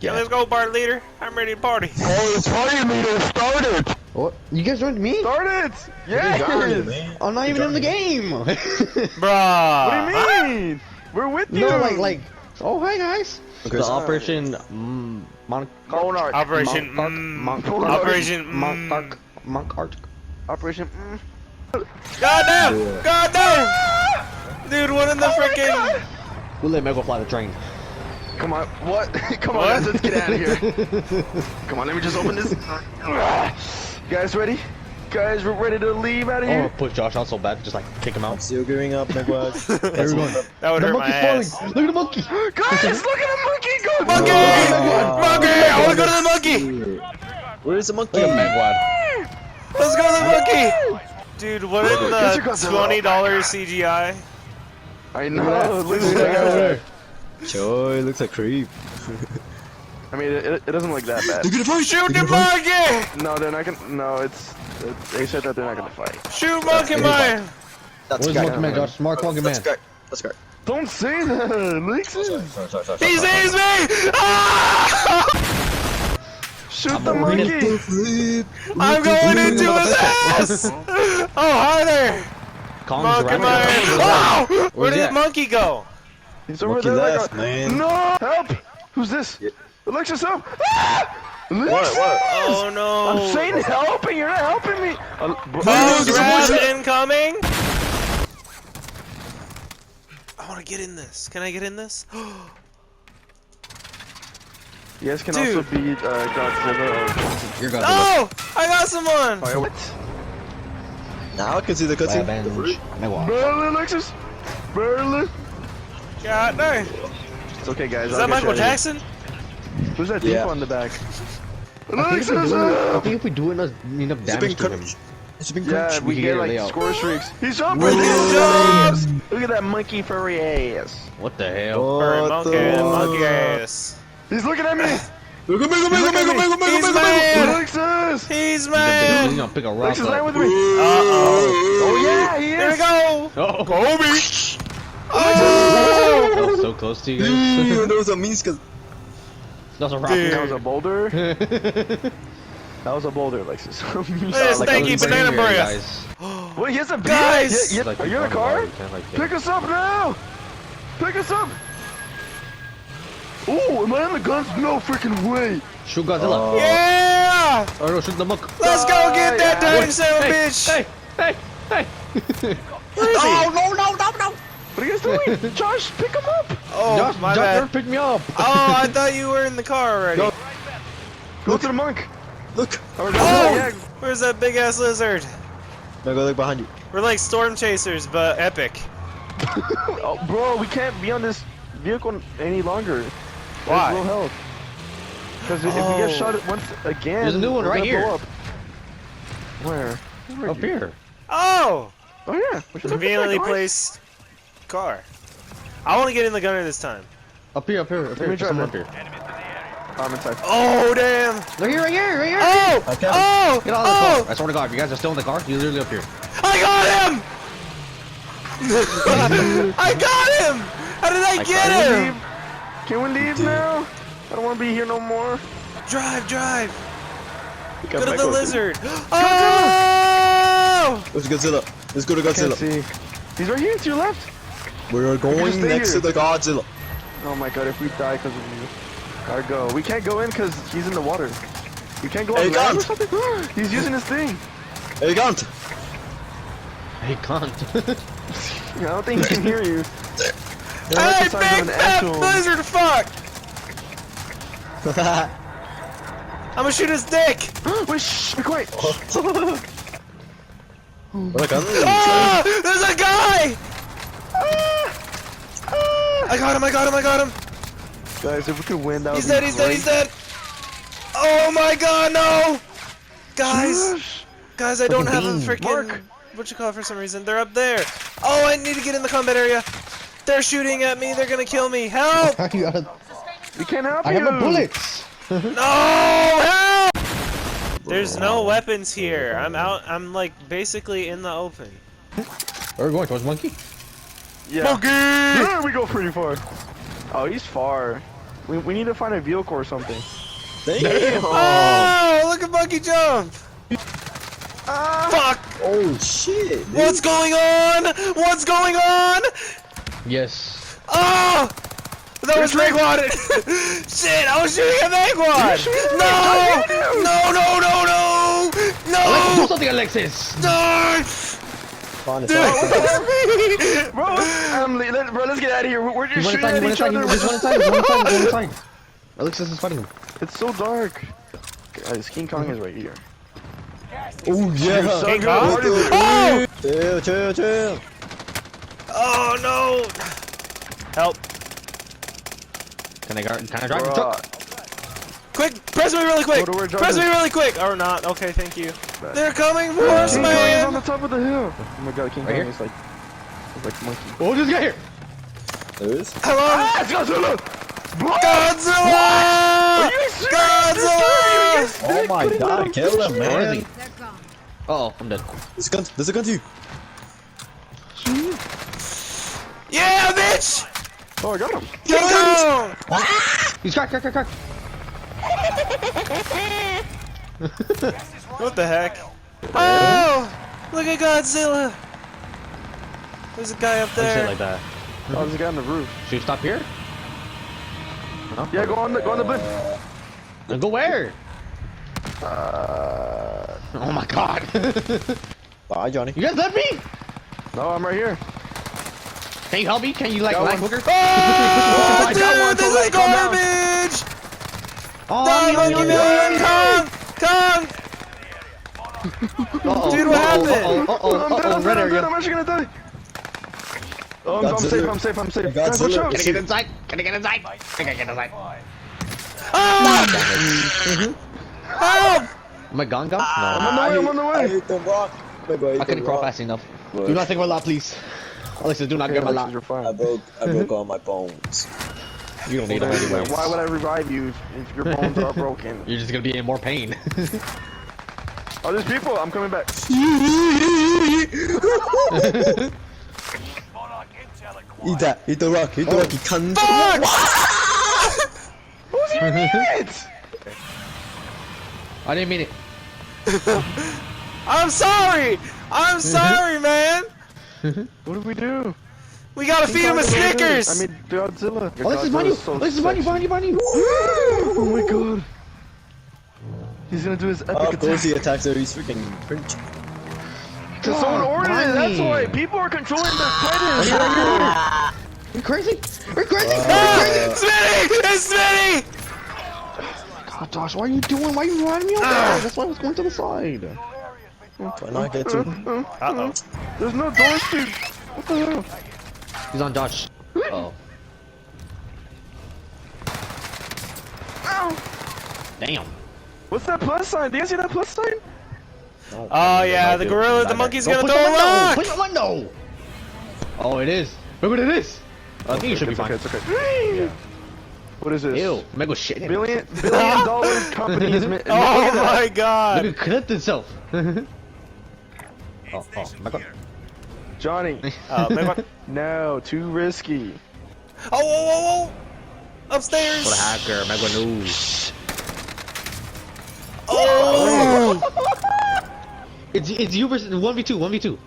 Yeah, let's go, party leader. I'm ready to party. Oh, it's party leader. Start it. What? You guys joined me? Start it. Yes. I'm not even in the game. Bruh. What do you mean? We're with you. No, like. Oh, hi guys. Okay, The so Operation Monarch. Operation Operation Monk. Operation. Goddamn! Goddamn! Dude, what in the freaking? We'll let Mego fly the train. Come on. What? Come on, What? guys. Let's get out of here. Come on. Let me just open this. Guys, ready? Guys, we're ready to leave out of Oh, here. push Josh out so bad, just like kick him out. still gearing up, Megwag. Everyone. That would The hurt my monkey's ass. falling. Look at the monkey. Guys, look at the monkey go. Monkey! Monkey! I wanna go to the monkey! Where is the monkey? Look at Megwad. Let's go to the monkey! Dude, what in Get the your Godzilla. $20 CGI? I know. Look at that. Joy looks like creep. I mean, it doesn't look that bad. Shoot the monkey! No, they're not gonna. No, they said that they're not gonna fight. Shoot monkey man! That's Where's Monkey Man, Josh? Mark Monkey Man. Let's go. Don't say that, Alexis. He sees me! Ah! Shoot the monkey. I'm going into his ass! Oh, hi there! Kong's Monkey around man! here. Oh! Where Where's did he the at? monkey go? He's over Monkey there. left, like a... man. No! Help! Who's this? Alexis, help! Ah! Alexis! Oh no! I'm saying help, and you're not helping me. Oh, grab incoming! I want to get in this. Can I get in this? You guys can Dude. also beat Godzilla. You're Godzilla. Oh! I got someone! Oh, what? Now I can see the cutscene. Revenge. Megwad. Barely, Alexis. Barely. God no! It's okay, guys. Is I'll that get you Michael out of here. Jackson? Who's that Yeah. deep on the back? I think if we do enough damage to him. It's been Yeah, crunch. we can get get like layout. score streaks. He's jumping! Whoa. He jumps! Look at that monkey furry ass. What the hell? Or What monkey, the- monkey ass. He's looking at me! Look at Mega, He's mad! Alexis! He's He's mad! gonna pick a rock Alexis, land up. with me! Uh-oh. Oh yeah, he Here we is! go! Oh, Kobe! Oh! that was so close to you guys. There was a means cause That's a rock. Dude. That was a boulder? That was a boulder, Alexis. This stanky banana breath! Guys. Wait, he has a beard! Guys! Yeah, Like are you in a car? you can't, like, Pick us up now! Pick us up! Ooh, am I on the guns? No freaking way! Shoot Godzilla. Yeah! Oh no, shoot the monk. Let's go get that Die. dang son of a Hey, bitch! hey, hey. Where is he? What are you guys doing? Josh, pick him up! Oh, Josh, my Josh, bad. never picked me up. Oh, I thought you were in the car already. Go to the monk! look. Oh, Oh! Where's that big ass lizard? Mega, look behind you. We're like storm chasers, but epic. Oh, bro, we can't be on this vehicle any longer. Why? There's low health. Because if we Oh. get shot at once again, There's a new one we're right gonna here. blow up. Where? Where Up here. Oh! Oh yeah. We should have Conveniently picked that placed car. I want to get in the gunner this time. Up here, up here, up me here. drive Someone it. up here. guy. I'm inside. Oh, damn! Right here, right here, right here. Oh! Okay. Oh! Get out of the car. Oh! I swear to God, if you guys are still in the car, you're literally up here. I got him! I got him! How did I get him? Can we leave now? I don't want to be here no more. Drive, drive! Go Go to the lizard! Oh! Let's Godzilla. Let's go to Can't Godzilla. see. He's right here to your left. We're going stay next here. to the Godzilla. Oh my god, if we die because of you. Gotta go. We can't go in because he's in the water. We can't go Hey, on land or can't. something? He's using his thing. Hey, Gant. He can't. I don't think he can hear you. They're like Hey, the size of big an fat actual- lizard fuck! I'm gonna shoot his dick! Wait, shh, be quiet. What a gun. Ah! There's a guy! I got him, I got him, I got him! Guys, if we could win, that would He's be dead, he's dead, he's dead! Oh my god, no! Guys! Josh. Guys, I don't have a beam. freaking... Mark. What you call it for some reason? They're up there! Oh, I need to get in the combat area! They're shooting at me, they're gonna kill me! Help! I got We can't help I you. got my bullets. No! Help! There's no weapons here. I'm out, I'm like basically in the open. Where are we going? Towards Monkey? Yeah. Monkey! Yeah, we go pretty far. Oh, he's far. We need to find a vehicle or something. Damn. Oh, look at Monkey jump! Fuck! Oh shit. Dude. What's going on? What's going on? Yes. Oh! That was Megwad! Shit, I was shooting at Megwad! No! No, no, no, no! Alexis, do No! something, Alexis! No! Fine, it's Dude, fine. it's me! Bro, let's get out of here. We're just He's one shooting inside, at each other. he's one inside, he's one inside, he's one inside. Alexis is fighting him. It's so dark. Guys, King Kong is right here. Oh yeah. King good. Kong? What is it? Oh! Chill. Oh no! Help. Can I drive the Bruh. truck? Quick, press me really quick! Go to where John Press is. me really quick! Or not, okay, thank you. They're coming for us, King Kong is on man! the top of the hill. Oh my god, King Right Kong here? is like monkey. Oh, this guy here! There is. Hello? Ah, it's Godzilla! Godzilla! Are you serious? Godzilla! Oh my god, kill him, Where is man. he? Uh oh, I'm dead. There's a gun. There's a gun to you. Yeah, bitch! Oh, I got him. Get down! He's cracked. What the heck? Oh! Look at Godzilla! There's a guy up Don't say it there. like that. Oh, there's a guy on the roof. Should we stop here? No? Yeah, go on the blimp. And go where? Oh my god. Bye, Johnny. You guys left me? No, I'm right here. Can you help me? Can you like Got lag one. quicker? Oh, I got one, dude, this so is like, calm down. garbage! Oh, Die, Monkey Man! Kong! Dude, what happened? Uh-oh, red I'm area. actually gonna die. Oh, I'm Godzilla. safe. Guys, watch Godzilla. out. Can I get inside? Can I get inside? Can I get inside? Oh! Help! Am I gone? No. I'm on the I way. hit the rock. I couldn't crawl fast enough. Do not take my lot, please. Alexis, do not get my lot. You're fine. I broke all my bones. You don't need them anyway. Why would I revive you if your bones are broken? You're just gonna be in more pain. Oh, there's people. I'm coming back. Eat that. Eat the rock. Eat the rock. You cunt. Who's even it? I didn't mean it. I'm sorry! I'm sorry, man! What do we do? We gotta feed him a Snickers! I mean, Godzilla. Alexis, behind you! Godzilla's so Alexis, behind you! sexy. Behind you! Oh my god. He's gonna do his epic Of course he attack. attacks her. He's freaking French. Cause someone ordered it. That's why people are controlling their predators. We're crazy! We're crazy! Smitty! It's Smitty! God, Josh, what are you doing? Why are you running me over there? That's why I was going to the side. Why not get to? Uh-oh. There's no door, dude. What the hell? He's on Josh. Oh. Ow. Damn. What's that plus sign? Do you see that plus sign? Oh yeah, the gorilla, the monkey's gonna push throw the a window! rock! Push the window! Oh, it is. Look what it is. I think you should be fine. It's okay. What is this? Ew, Meg was shitting. Billion dollar companies. Oh my god! Look, it clipped itself. oh, Meg. Johnny. Meg, No, too risky. oh, whoa, whoa, whoa! Upstairs! What a hacker, Meg news. Oh! It's you versus 1v2.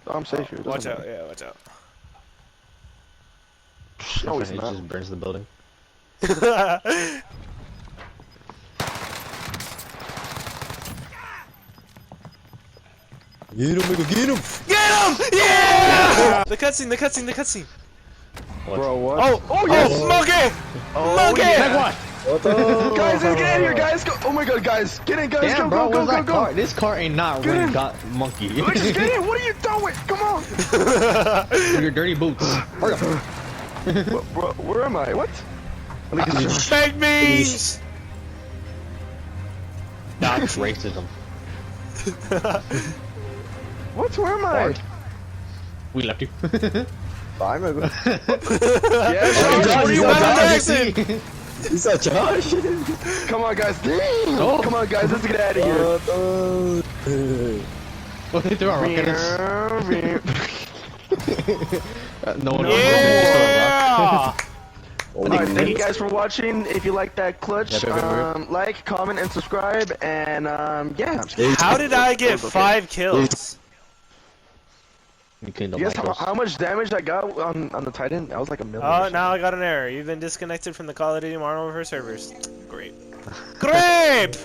I'm safe here. Watch out, yeah, watch out. No, he's It not. just burns the building. Get him, Michael, get him! Get him! Yeah! The cutscene. Bro, what? Oh, yes! Monkey! Monkey! Meg what? What the? Guys, get in here, guys! Go! Oh my god, guys! Get in, guys! Damn, go, bro, go, what's go, that go, car? go! This car ain't not Get really in. got monkey. Alexis, get in! What are you doing? Come on! With your dirty boots. Hurry up. Bro, where am I? What? Baked beans! That's racism. What? Where am I? We left you. Bye, Michael. Yeah, Oh, Josh, what are you Josh. doing? Jackson! You saw Josh? Come on, guys! Oh. Come on, guys! Let's get out of here! What they threw our rockets? No one Yeah! Alright, thank you guys for watching. If you like that clutch, like, comment, and subscribe. And yeah. How did I get 5 kills? You cleaned up You guys, my how much damage I got on the Titan? That was like a million. Oh, now I got an error. You've been disconnected from the Call of Duty Modern Warfare servers. Great. Great!